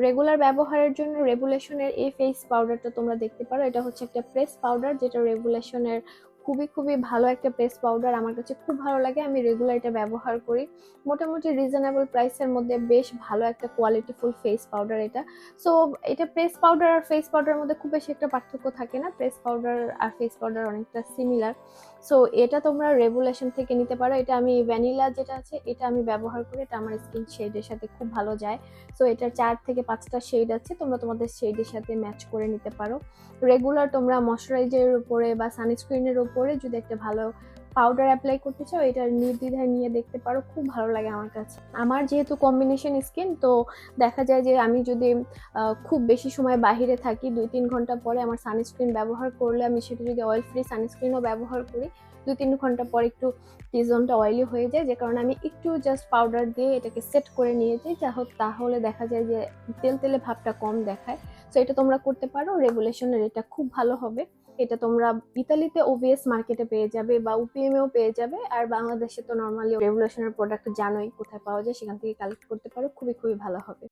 Regular ব্যবহারের জন্য রেভুলেশনের এই ফেস পাউডারটা তোমরা দেখতে পারো। এটা হচ্ছে একটা প্রেস পাউডার, যেটা রেভুলেশনের খুবই খুবই ভালো একটা প্রেস পাউডার। আমার কাছে খুব ভালো লাগে, আমি রেগুলার এটা ব্যবহার করি। মোটামুটি রিজনেবল প্রাইসের মধ্যে বেশ ভালো একটা কোয়ালিটিফুল ফেস পাউডার এটা। সো এটা প্রেস পাউডার আর ফেস পাউডারের মধ্যে খুব বেশি একটা পার্থক্য থাকে না, প্রেস পাউডার আর ফেস পাউডার অনেকটা সিমিলার। সো এটা তোমরা রেভুলেশন থেকে নিতে পারো। এটা আমি ভ্যানিলা যেটা আছে এটা আমি ব্যবহার করি, এটা আমার স্কিন শেডের সাথে খুব ভালো যায়। সো এটার 4 থেকে 5টা শেড আছে, তোমরা তোমাদের শেডের সাথে ম্যাচ করে নিতে পারো। রেগুলার তোমরা ময়শ্চারাইজারের উপরে বা সানস্ক্রিনের উপরে যদি একটা ভালো পাউডার অ্যাপ্লাই করতে চাও, এটা নির্দ্বিধায় নিয়ে দেখতে পারো, খুব ভালো লাগে আমার কাছে। আমার যেহেতু কম্বিনেশন স্কিন, তো দেখা যায় যে আমি যদি খুব বেশি সময় বাহিরে থাকি, 2-3 ঘন্টা পরে আমার সানস্ক্রিন ব্যবহার করলে, আমি সেটা যদি অয়েল ফ্রি সানস্ক্রিনও ব্যবহার করি, 2-3 ঘন্টা পর একটু টি জোনটা অয়েলি হয়ে যায়, যে কারণে আমি একটু জাস্ট পাউডার দিয়ে এটাকে সেট করে নিয়ে যাই, তাহলে দেখা যায় যে তেল তেলে ভাবটা কম দেখায়। সো এটা তোমরা করতে পারো, রেভুলেশনের এটা খুব ভালো হবে। এটা তোমরা ইতালিতে ওভিএস মার্কেটে পেয়ে যাবে বা UPM-এও পেয়ে যাবে, আর বাংলাদেশে তো নর্মালি রেভুলেশনের প্রোডাক্ট জানোই কোথায় পাওয়া যায়, সেখান থেকে কালেক্ট করতে পারো, খুবই খুবই ভালো হবে।